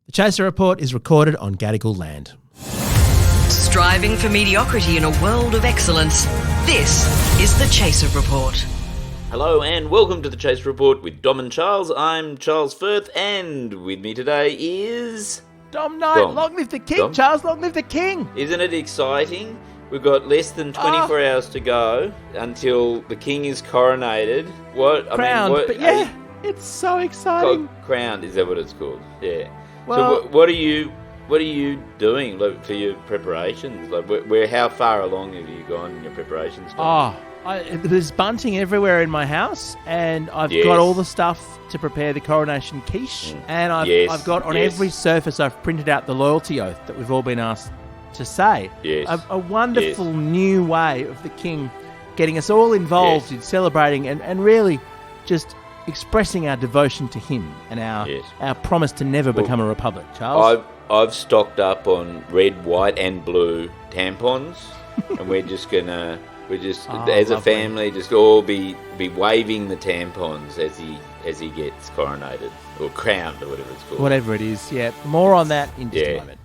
The Chaser Report is recorded on Gadigal land. Striving for mediocrity in a world of excellence. This is the Chaser Report. Hello and welcome to the Chaser Report with Dom and Charles. I'm Charles Firth, and with me today is... Dom Knight, Dom. long live the king, Dom. Charles, long live the king. Isn't it exciting? We've got less than 24 hours to go until the king is coronated. Crowned, but yeah, it's so exciting. Crowned, is that what it's called? Yeah. Well, so what are you doing for your preparations? Like, how far along have you gone in your preparations? There's bunting everywhere in my house, and I've got all the stuff to prepare the coronation quiche, and I've got on every surface I've printed out the loyalty oath that we've all been asked to say. Yes. A wonderful new way of the king getting us all involved in celebrating and really just expressing our devotion to him and our promise to never become a republic, Charles. I've stocked up on red, white and blue tampons, and we're just as a family just all be waving the tampons as he gets coronated or crowned or whatever it's called. Whatever it is, yeah. More on that in just a moment.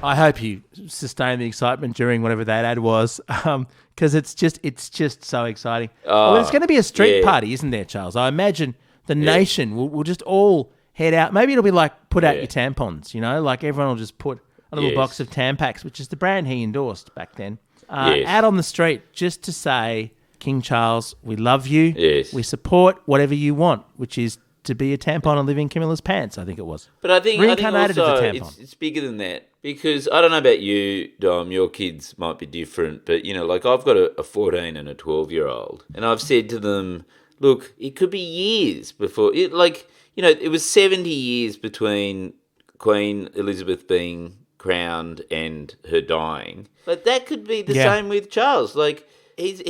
I hope you sustain the excitement during whatever that ad was, because it's just so exciting. Well, there's going to be a street party, isn't there, Charles? I imagine the nation will just all head out. Maybe it'll be like put out your tampons, like everyone will just put a little box of Tampax, which is the brand he endorsed back then, out on the street just to say, King Charles, we love you. Yes. We support whatever you want, which is to be a tampon and live in Camilla's pants, I think it was. But I think reincarnated also as a tampon. It's bigger than that, because I don't know about you, Dom, your kids might be different, but, like I've got a 14 and a 12-year-old, and I've said to them, look, it could be years before, it was 70 years between Queen Elizabeth being crowned and her dying. But that could be the same with Charles. Like, he's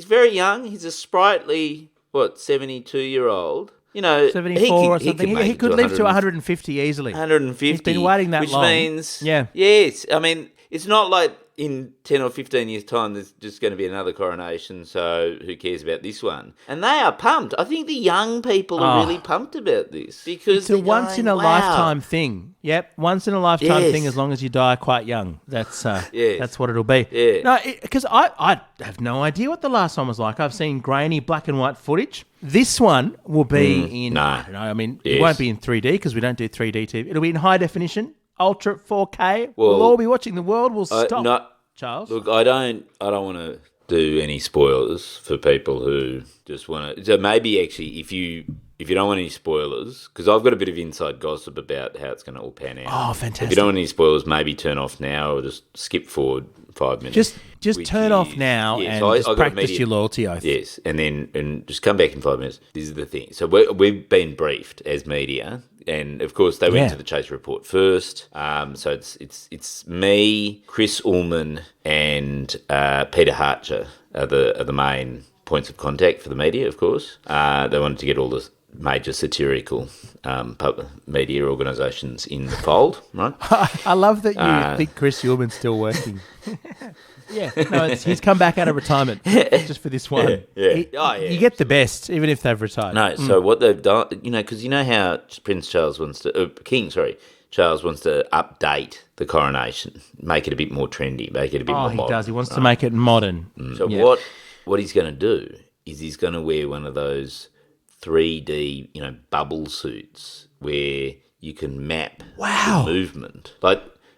very young, he's a sprightly, 72-year-old. 74 or something. He could live to 150 easily. 150. He's been waiting that long. Which means, yes. I mean, it's not like in 10 or 15 years' time there's just going to be another coronation, so who cares about this one? And they are pumped. I think the young people are really pumped about this, because it's a once-in-a-lifetime thing. Yep, once-in-a-lifetime thing as long as you die quite young. That's that's what it'll be. Yeah. No, because I have no idea what the last one was like. I've seen grainy black and white footage. This one will be in, I don't know, I mean, it won't be in 3D because we don't do 3D TV. It'll be in high definition, ultra 4K. We'll all be watching. The world will stop, Charles. Look, I don't want to do any spoilers for people who just want to. So maybe actually, if you don't want any spoilers, because I've got a bit of inside gossip about how it's going to all pan out. Oh, fantastic! If you don't want any spoilers, maybe turn off now or just skip forward 5 minutes. Just turn off now and just practice your loyalty oath. Yes, and just come back in 5 minutes. This is the thing. So we've been briefed as media. And of course, they went to the Chaser Report first. So it's me, Chris Ullman, and Peter Harcher are the main points of contact for the media. Of course, they wanted to get all the major satirical media organisations in the fold, right? I love that you think Chris Ullman's still working. He's come back out of retirement just for this one. You get the best, even if they've retired. No, so what they've done, because how King Charles wants to update the coronation, make it a bit more trendy, make it a bit more modern. He does. He wants to make it modern. So what he's going to do is he's going to wear one of those 3D, bubble suits where you can map the movement.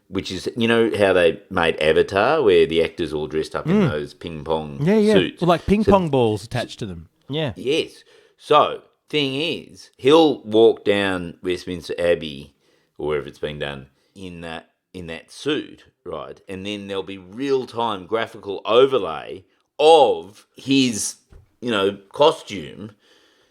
Which is, how they made Avatar, where the actors all dressed up in those ping-pong suits. Well, like ping-pong balls attached to them. Yeah. Yes. So, thing is, he'll walk down Westminster Abbey, or wherever it's being done, in that suit, right? And then there'll be real-time graphical overlay of his, costume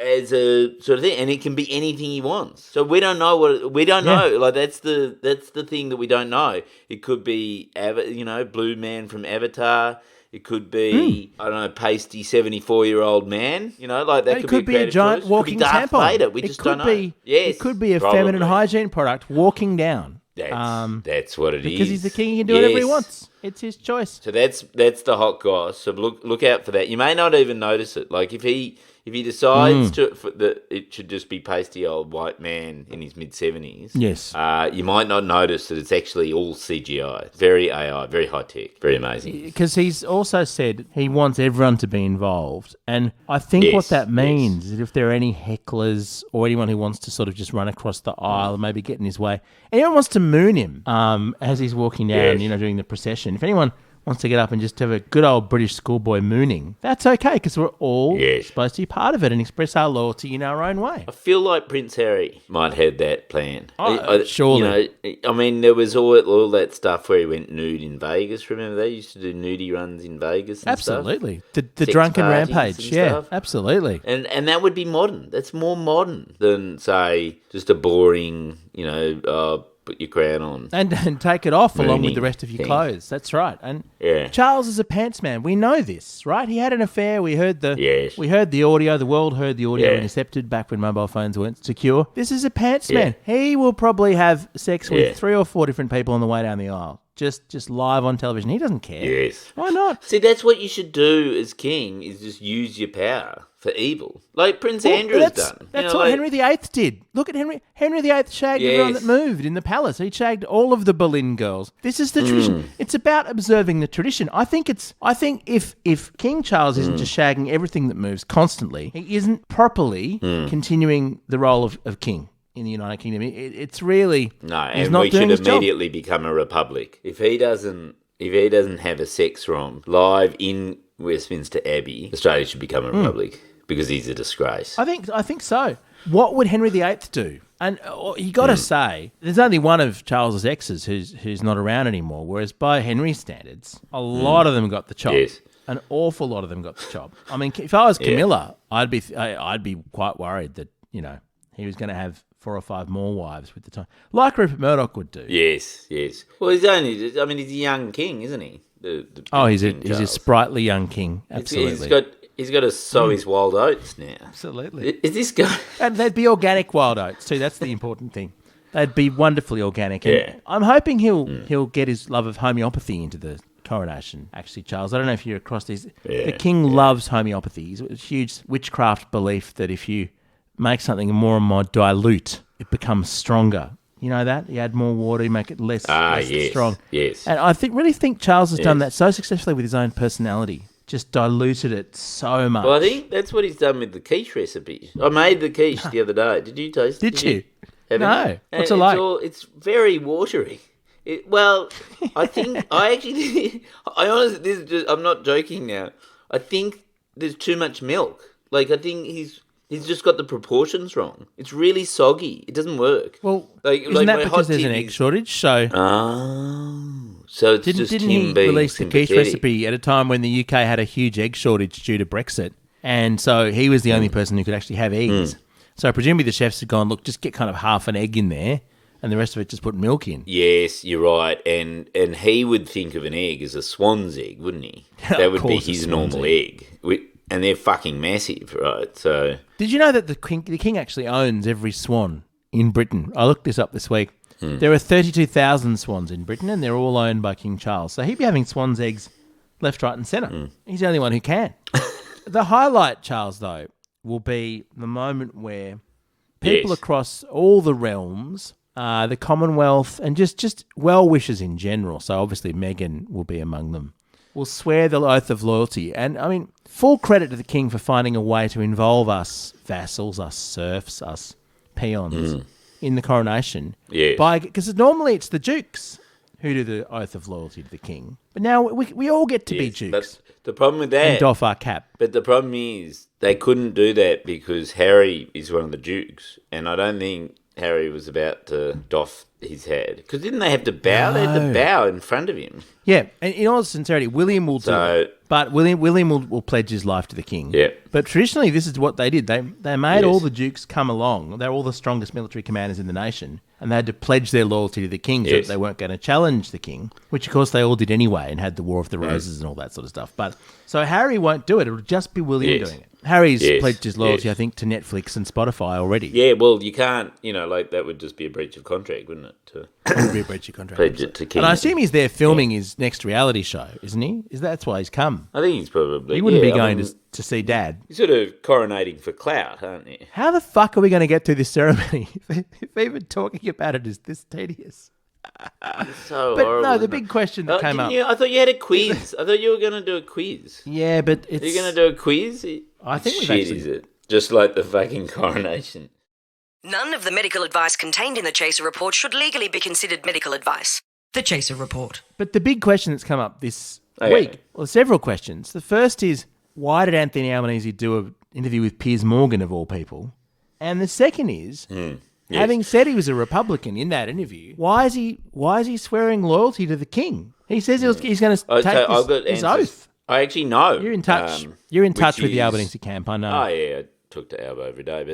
as a sort of thing, and it can be anything he wants. So we don't know know. Like that's the thing that we don't know. It could be Blue Man from Avatar. It could be I don't know, pasty 74-year-old man. That could be a giant walking tampon. Vader. We just don't know. It could be a feminine hygiene product walking down. That's what it is. Because he's the king, he can do whatever he wants. It's his choice. So that's the hot goss. So look out for that. You may not even notice it. Like if he If he decides that it should just be pasty old white man in his mid-70s, Yes. you might not notice that it's actually all CGI. Very AI, very high-tech, very amazing. Because he's also said he wants everyone to be involved. And I think what that means is if there are any hecklers or anyone who wants to sort of just run across the aisle and maybe get in his way, anyone wants to moon him as he's walking down, during the procession. If anyone wants to get up and just have a good old British schoolboy mooning, that's okay because we're all supposed to be part of it and express our loyalty in our own way. I feel like Prince Harry might have that plan. Surely. I mean, there was all that stuff where he went nude in Vegas. Remember they used to do nudie runs in Vegas and Absolutely. stuff? The drunken rampage. Yeah, absolutely. And that would be modern. That's more modern than, say, just a boring, put your crown on. And take it off along with the rest of your clothes. That's right. And Charles is a pants man. We know this, right? He had an affair. We heard the audio. The world heard the audio intercepted back when mobile phones weren't secure. This is a pants man. He will probably have sex with 3 or 4 different people on the way down the aisle. Just live on television. He doesn't care. Yes. Why not? See, that's what you should do as king, is just use your power for evil. Like Prince Andrew has done. That's what Henry VIII did. Look at Henry. Henry VIII shagged everyone that moved in the palace. He shagged all of the Boleyn girls. This is the tradition. It's about observing the tradition. I think if King Charles isn't just shagging everything that moves constantly, he isn't properly continuing the role of king in the United Kingdom. It's really and we should immediately become a republic. If he doesn't have a sex romp live in Westminster Abbey, Australia should become a republic because he's a disgrace. I think so. What would Henry VIII do? And you got to say, there's only one of Charles's exes who's not around anymore. Whereas by Henry's standards, a lot of them got the chop. Yes. An awful lot of them got the chop. I mean, if I was Camilla, I'd be quite worried that he was going to have 4 or 5 more wives with the time, like Rupert Murdoch would do. Yes. Well, he's a young king, isn't he? He's a sprightly young king. Absolutely. He's got to sow his wild oats now. Absolutely. Is this guy? And they'd be organic wild oats too. That's the important thing. They'd be wonderfully organic. And I'm hoping he'll get his love of homeopathy into the coronation. Actually, Charles, I don't know if you're across these. The king loves homeopathy. It's a huge witchcraft belief that if you make something more and more dilute, it becomes stronger. You know that? You add more water, you make it less strong. Yes. And I really think Charles has done that so successfully with his own personality. Just diluted it so much. Well, I think that's what he's done with the quiche recipe. I made the quiche the other day. Did you taste it? Did you? No. What's it like? It's very watery. I think I honestly, I'm not joking now. I think there's too much milk. Like, I think he's just got the proportions wrong. It's really soggy. It doesn't work. Well, isn't that because there's an egg shortage? So it's just didn't he release the quiche recipe at a time when the UK had a huge egg shortage due to Brexit? And so he was the only person who could actually have eggs. So presumably the chefs had gone, look, just get kind of half an egg in there and the rest of it just put milk in. Yes, you're right. And he would think of an egg as a swan's egg, wouldn't he? That would be his normal egg. And they're fucking massive, right? So, did you know that the king actually owns every swan in Britain? I looked this up this week. There are 32,000 swans in Britain, and they're all owned by King Charles. So he'd be having swan's eggs left, right, and centre. He's the only one who can. The highlight, Charles, though, will be the moment where people across all the realms, the Commonwealth, and just well-wishers in general. So obviously Meghan will be among them. Will swear the oath of loyalty. And, I mean, full credit to the king for finding a way to involve us vassals, us serfs, us peons in the coronation. Yes. Because normally it's the dukes who do the oath of loyalty to the king. But now we all get to be dukes. But the problem with that... And doff our cap. But the problem is they couldn't do that because Harry is one of the dukes. And I don't think Harry was about to doff his hat. Because didn't they have to bow? No. They had to bow in front of him. Yeah, and in all sincerity, William will do it. But William will pledge his life to the king. Yeah. But traditionally, this is what they did. They made all the dukes come along. They're all the strongest military commanders in the nation. And they had to pledge their loyalty to the king so that they weren't going to challenge the king, which, of course, they all did anyway and had the War of the Roses and all that sort of stuff. But so Harry won't do it. It'll just be William doing it. Harry's pledged his loyalty, I think, to Netflix and Spotify already. Yeah, well, you can't, that would just be a breach of contract, wouldn't it? It would be a breach of contract. Pledge it to king. And I assume he's there filming his next reality show, isn't he? That's why he's come. I think he's probably... He wouldn't be going to see Dad. You're sort of coronating for clout, aren't you? How the fuck are we going to get through this ceremony if even talking about it is this tedious? So But horrible. no, the isn't big it? question that came up. I thought you had a quiz. I thought you were going to do a quiz. Yeah, but it's... Are you going to do a quiz? I think we've Shit, actually... is it? Just like the fucking coronation. None of the medical advice contained in the Chaser Report should legally be considered medical advice. The Chaser Report. But the big question that's come up this Okay. week, well, several questions. The first is, why did Anthony Albanese do an interview with Piers Morgan, of all people? And the second is, Yes. having said he was a Republican in that interview, why is he swearing loyalty to the king? He says he's going to take I've got his answers. oath. I actually know. You're in touch. You're in touch which with the is- Albanese camp, I know. Oh yeah, I talk to Albo every day.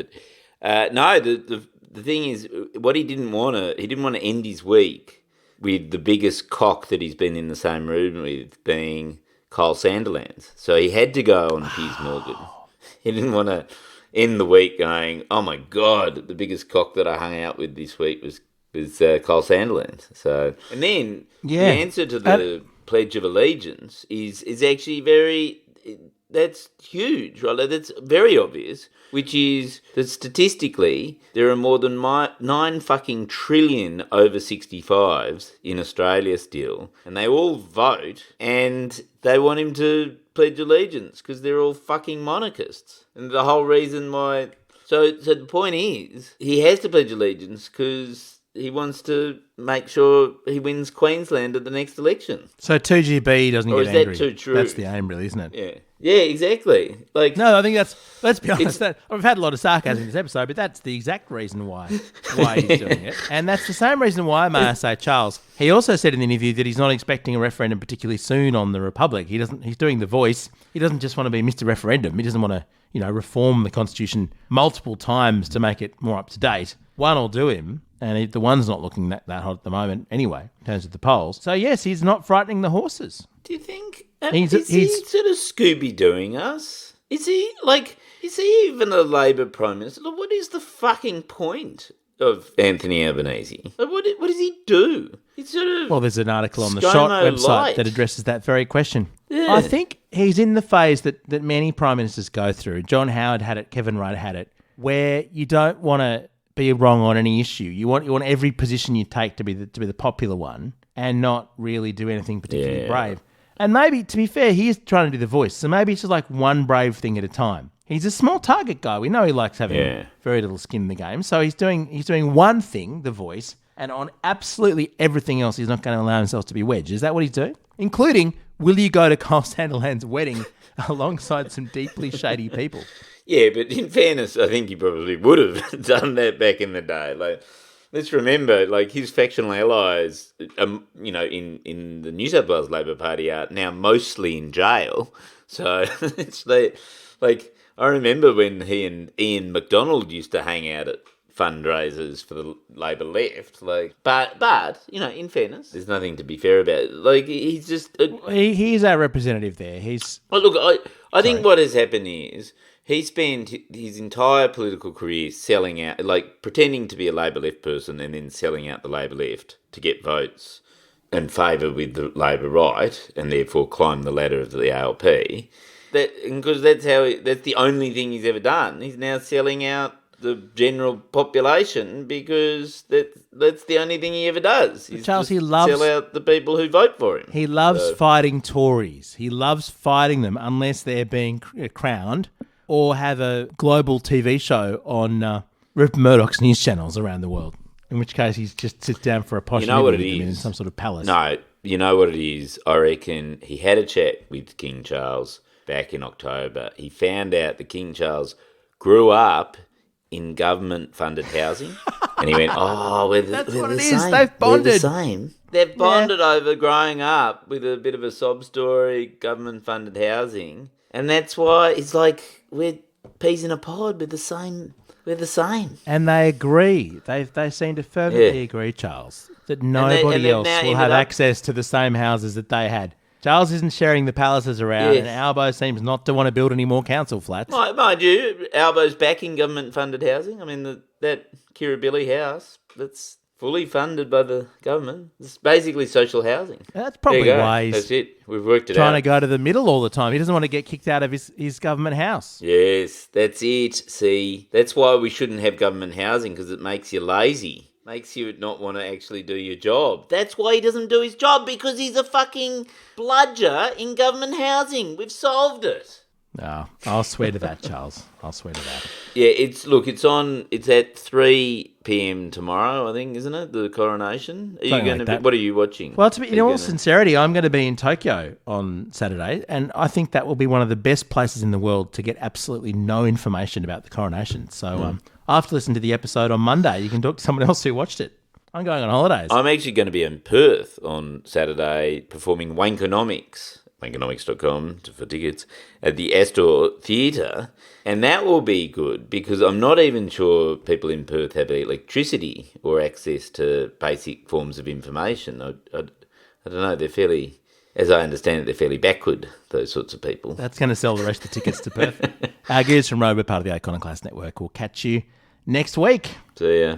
But no, the thing is, what he didn't want to end his week with the biggest cock that he's been in the same room with being Kyle Sandilands. So he had to go on Piers Morgan. He didn't want to end the week going, oh my God, the biggest cock that I hung out with this week was Kyle Sandilands. So, and then the answer to the Pledge of Allegiance is actually that's huge, right? That's very obvious, which is that statistically there are more than 9 fucking trillion over 65s in Australia still, and they all vote, and they want him to pledge allegiance because they're all fucking monarchists. And the whole reason why... So the point is, he has to pledge allegiance because he wants to make sure he wins Queensland at the next election. So 2GB doesn't Or get is angry. that too true? That's the aim, really, isn't it? Yeah, exactly. Like, No, I think that's... Let's be honest. I've had a lot of sarcasm in this episode, but that's the exact reason why he's doing it. And that's the same reason why, may I say, Charles, he also said in the interview that he's not expecting a referendum particularly soon on the Republic. He's doing the voice. He doesn't just want to be Mr. Referendum. He doesn't want to, reform the Constitution multiple times to make it more up to date. One will do him, and the one's not looking that hot at the moment anyway, in terms of the polls. So, yes, he's not frightening the horses. do you think... He's is he sort of Scooby-Dooing us? Is he even a Labor Prime Minister? Like, what is the fucking point of Anthony Albanese? Like, what does he do? He's sort of... Well, there's an article on the ScoMo Shot website light. that addresses that very question. Yeah. I think he's in the phase that many prime ministers go through. John Howard had it, Kevin Rudd had it, where you don't want to be wrong on any issue. You want every position you take to be the popular one and not really do anything particularly brave. And maybe, to be fair, he is trying to do the voice. So maybe it's just like one brave thing at a time. He's a small target guy. We know he likes having very little skin in the game. So he's doing one thing, the voice, and on absolutely everything else, he's not going to allow himself to be wedged. Is that what he's doing? Including, will you go to Kyle Sandilands' wedding alongside some deeply shady people? Yeah, but in fairness, I think he probably would have done that back in the day. Like, let's remember, like, his factional allies, in the New South Wales Labor Party are now mostly in jail. So it's like I remember when he and Ian McDonald used to hang out at fundraisers for the Labor left. Like, but in fairness, there's nothing to be fair about it. Like, he's just He's our representative there. I think what has happened is he spent his entire political career selling out, like pretending to be a Labor left person and then selling out the Labor left to get votes and favour with the Labor right, and therefore climb the ladder of the ALP. Because that's the only thing he's ever done. He's now selling out the general population because that's the only thing he ever does. He's Charles, just he loves... sell out the people who vote for him. He loves fighting Tories. He loves fighting them unless they're being crowned or have a global TV show on Rupert Murdoch's news channels around the world, in which case he just sits down for a posh interview in some sort of palace. No, you know what it is? I reckon he had a chat with King Charles back in October. He found out that King Charles grew up in government-funded housing. And he went, That's what it is. They've bonded. We're the same. They've bonded over growing up with a bit of a sob story, government-funded housing. And that's why it's like, we're peas in a pod. We're the same. And they agree. They seem to fervently agree, Charles, that nobody else will have access to the same houses that they had. Charles isn't sharing the palaces around, and Albo seems not to want to build any more council flats. Mind you, Albo's back in government-funded housing. I mean, that Kirribilli house, that's fully funded by the government. It's basically social housing. That's There you probably go. why That's he's it. We've worked it trying out. to go to the middle all the time. He doesn't want to get kicked out of his government house. Yes, that's it. See, that's why we shouldn't have government housing, because it makes you lazy. Makes you not want to actually do your job. That's why he doesn't do his job, because he's a fucking bludger in government housing. We've solved it. No, I'll swear to that, Charles. I'll swear to that. Yeah, it's at 3 p.m. tomorrow, I think, isn't it? The coronation. Are you Something going like to? that. What are you watching? Well, to be, Are in you all gonna- sincerity, I'm going to be in Tokyo on Saturday, and I think that will be one of the best places in the world to get absolutely no information about the coronation. So I'll have to listen to the episode on Monday. You can talk to someone else who watched it. I'm going on holidays. I'm actually going to be in Perth on Saturday performing Wankonomics. Wankonomics.com for tickets at the Astor Theatre, and that will be good because I'm not even sure people in Perth have electricity or access to basic forms of information. I don't know. They're fairly, as I understand it, they're fairly backward, those sorts of people. That's going to sell the rest of the tickets to Perth. Our Gears from Robo, part of the Iconoclast Network. We'll catch you next week. So yeah.